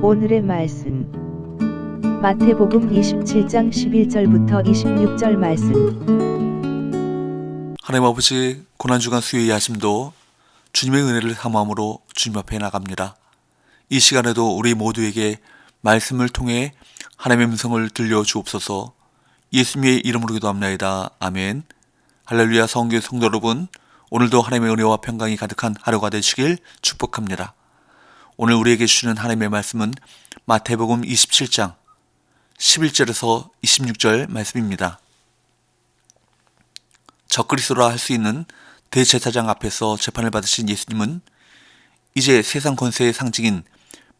오늘의 말씀 마태복음 27장 11절부터 26절 말씀. 하나님 아버지, 고난주간 수요일 아침도 주님의 은혜를 사모함으로 주님 앞에 나갑니다. 이 시간에도 우리 모두에게 말씀을 통해 하나님의 음성을 들려주옵소서. 예수님의 이름으로 기도합나이다. 아멘. 할렐루야. 성교 성도 여러분, 오늘도 하나님의 은혜와 평강이 가득한 하루가 되시길 축복합니다. 오늘 우리에게 주시는 하나님의 말씀은 마태복음 27장 11절에서 26절 말씀입니다. 적그리스도라 할 수 있는 대제사장 앞에서 재판을 받으신 예수님은 이제 세상 권세의 상징인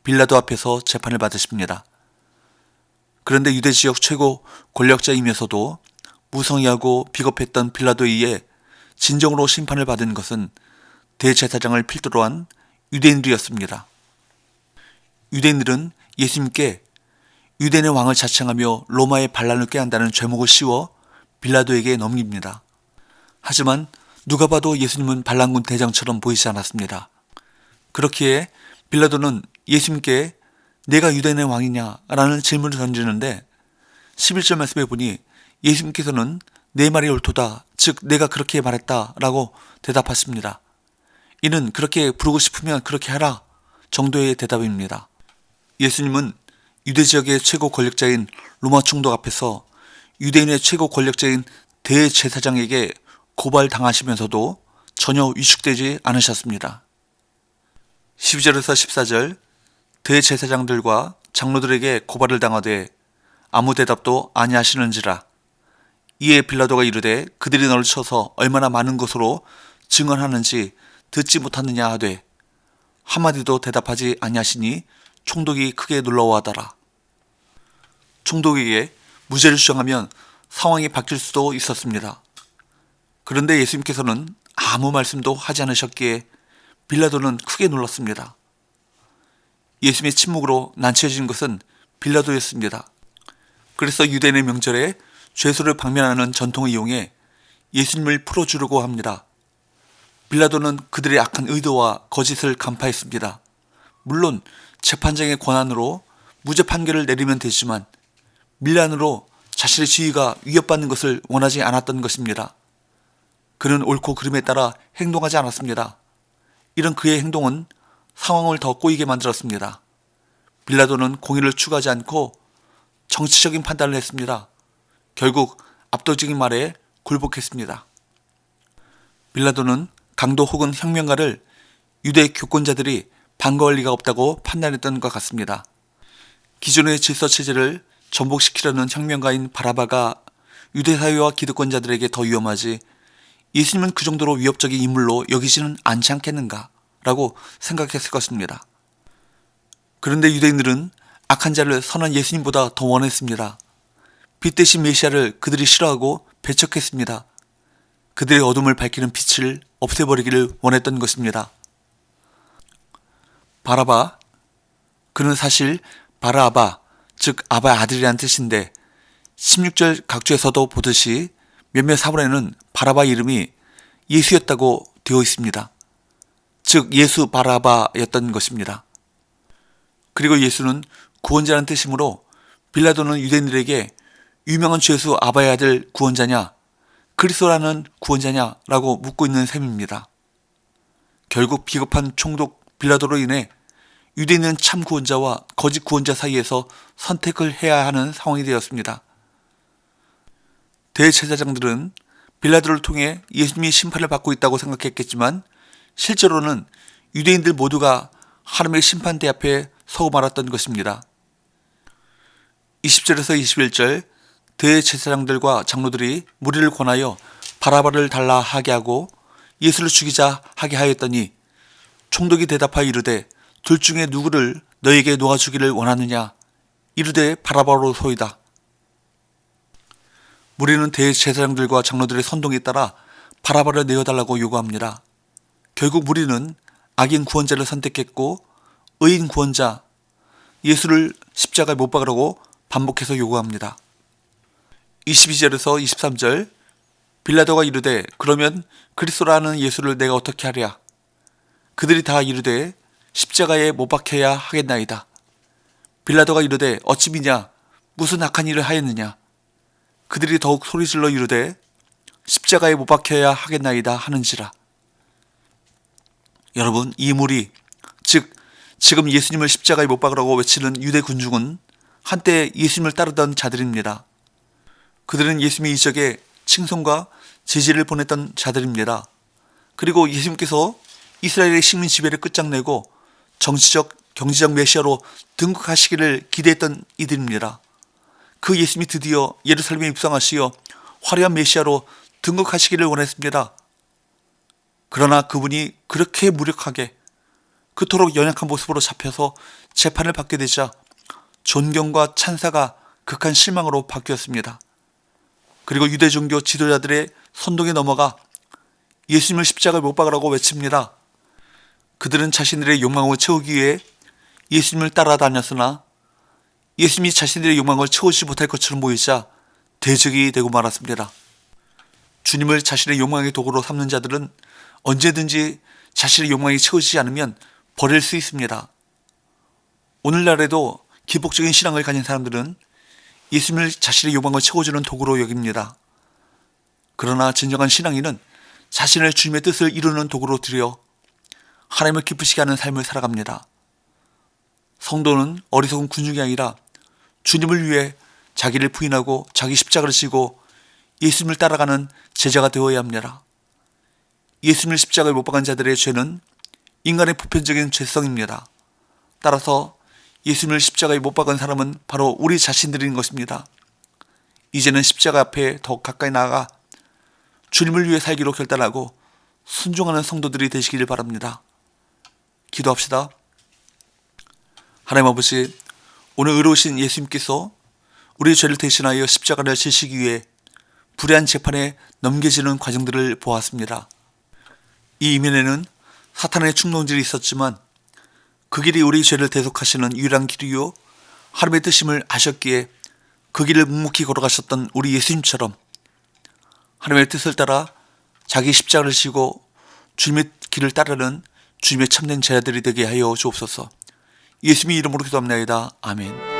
빌라도 앞에서 재판을 받으십니다. 그런데 유대 지역 최고 권력자이면서도 무성의하고 비겁했던 빌라도에 의해 진정으로 심판을 받은 것은 대제사장을 필두로 한 유대인들이었습니다. 유대인들은 예수님께 유대인의 왕을 자청하며 로마의 반란을 꾀한다는 죄목을 씌워 빌라도에게 넘깁니다. 하지만 누가 봐도 예수님은 반란군 대장처럼 보이지 않았습니다. 그렇기에 빌라도는 예수님께 내가 유대인의 왕이냐? 라는 질문을 던지는데 11절 말씀에 보니 예수님께서는 내 말이 옳도다, 즉 내가 그렇게 말했다 라고 대답하십니다. 이는 그렇게 부르고 싶으면 그렇게 하라 정도의 대답입니다. 예수님은 유대 지역의 최고 권력자인 로마 총독 앞에서 유대인의 최고 권력자인 대제사장에게 고발당하시면서도 전혀 위축되지 않으셨습니다. 12절에서 14절, 대제사장들과 장로들에게 고발을 당하되 아무 대답도 아니하시는지라. 이에 빌라도가 이르되 그들이 너를 쳐서 얼마나 많은 것으로 증언하는지 듣지 못하느냐 하되 한마디도 대답하지 아니하시니 총독이 크게 놀라워하더라. 총독에게 무죄를 주장하면 상황이 바뀔 수도 있었습니다. 그런데 예수님께서는 아무 말씀도 하지 않으셨기에 빌라도는 크게 놀랐습니다. 예수님의 침묵으로 난처해진 것은 빌라도였습니다. 그래서 유대인의 명절에 죄수를 방면하는 전통을 이용해 예수님을 풀어주려고 합니다. 빌라도는 그들의 악한 의도와 거짓을 간파했습니다. 물론 재판장의 권한으로 무죄 판결을 내리면 되지만 밀란으로 자신의 지위가 위협받는 것을 원하지 않았던 것입니다. 그는 옳고 그름에 따라 행동하지 않았습니다. 이런 그의 행동은 상황을 더 꼬이게 만들었습니다. 빌라도는 공의를 추구하지 않고 정치적인 판단을 했습니다. 결국 압도적인 말에 굴복했습니다. 빌라도는 강도 혹은 혁명가를 유대 교권자들이 반거할 리가 없다고 판단했던 것 같습니다. 기존의 질서체제를 전복시키려는 혁명가인 바라바가 유대사회와 기득권자들에게 더 위험하지 예수님은 그 정도로 위협적인 인물로 여기지는 않지 않겠는가 라고 생각했을 것입니다. 그런데 유대인들은 악한 자를 선한 예수님보다 더 원했습니다. 빛 대신 메시아를 그들이 싫어하고 배척했습니다. 그들의 어둠을 밝히는 빛을 없애버리기를 원했던 것입니다. 바라바, 그는 사실 바라아바, 즉 아바의 아들이라는 뜻인데 16절 각주에서도 보듯이 몇몇 사본에는 바라바 이름이 예수였다고 되어 있습니다. 즉 예수 바라바였던 것입니다. 그리고 예수는 구원자라는 뜻이므로 빌라도는 유대인들에게 유명한 죄수 아바의 아들 구원자냐, 그리스도라는 구원자냐 라고 묻고 있는 셈입니다. 결국 비겁한 총독 빌라도로 인해 유대인은 참 구원자와 거짓 구원자 사이에서 선택을 해야 하는 상황이 되었습니다. 대제사장들은 빌라도를 통해 예수님이 심판을 받고 있다고 생각했겠지만 실제로는 유대인들 모두가 하나님의 심판대 앞에 서고 말았던 것입니다. 20절에서 21절, 대제사장들과 장로들이 무리를 권하여 바라바를 달라 하게 하고 예수를 죽이자 하게 하였더니 총독이 대답하여 이르되 둘 중에 누구를 너에게 놓아주기를 원하느냐? 이르되 바라바로소이다. 무리는 대제사장들과 장로들의 선동에 따라 바라바를 내어달라고 요구합니다. 결국 무리는 악인 구원자를 선택했고 의인 구원자 예수를 십자가에 못 박으라고 반복해서 요구합니다. 22절에서 23절, 빌라도가 이르되 그러면 그리스도라는 예수를 내가 어떻게 하랴? 그들이 다 이르되 십자가에 못 박혀야 하겠나이다. 빌라도가 이르되 어찌 미냐? 무슨 악한 일을 하였느냐? 그들이 더욱 소리질러 이르되 십자가에 못 박혀야 하겠나이다 하는지라. 여러분, 이 무리, 즉 지금 예수님을 십자가에 못 박으라고 외치는 유대 군중은 한때 예수님을 따르던 자들입니다. 그들은 예수님의 이적에 칭송과 제지를 보냈던 자들입니다. 그리고 예수님께서 이스라엘의 식민 지배를 끝장내고 정치적, 경제적 메시아로 등극하시기를 기대했던 이들입니다. 그 예수님이 드디어 예루살렘에 입성하시어 화려한 메시아로 등극하시기를 원했습니다. 그러나 그분이 그렇게 무력하게, 그토록 연약한 모습으로 잡혀서 재판을 받게 되자 존경과 찬사가 극한 실망으로 바뀌었습니다. 그리고 유대 종교 지도자들의 선동에 넘어가 예수님을 십자가에 못 박으라고 외칩니다. 그들은 자신들의 욕망을 채우기 위해 예수님을 따라다녔으나 예수님이 자신들의 욕망을 채우지 못할 것처럼 보이자 대적이 되고 말았습니다. 주님을 자신의 욕망의 도구로 삼는 자들은 언제든지 자신의 욕망이 채워지지 않으면 버릴 수 있습니다. 오늘날에도 기복적인 신앙을 가진 사람들은 예수님을 자신의 욕망을 채워주는 도구로 여깁니다. 그러나 진정한 신앙인은 자신을 주님의 뜻을 이루는 도구로 들여 하나님을 기쁘시게 하는 삶을 살아갑니다. 성도는 어리석은 군중이 아니라 주님을 위해 자기를 부인하고 자기 십자가를 지고 예수님을 따라가는 제자가 되어야 합니다. 예수님을 십자가에 못 박은 자들의 죄는 인간의 보편적인 죄성입니다. 따라서 예수님을 십자가에 못 박은 사람은 바로 우리 자신들인 것입니다. 이제는 십자가 앞에 더 가까이 나아가 주님을 위해 살기로 결단하고 순종하는 성도들이 되시기를 바랍니다. 기도합시다. 하나님 아버지, 오늘 의로우신 예수님께서 우리의 죄를 대신하여 십자가를 지시기 위해 불의한 재판에 넘겨지는 과정들을 보았습니다. 이 이면에는 사탄의 충동질이 있었지만 그 길이 우리 죄를 대속하시는 유일한 길이요 하나님의 뜻임을 아셨기에 그 길을 묵묵히 걸어가셨던 우리 예수님처럼 하나님의 뜻을 따라 자기 십자가를 지고 주님의 길을 따르는 주님의 참된 제자들이 되게 하여 주옵소서. 예수님의 이름으로 기도합나이다. 아멘.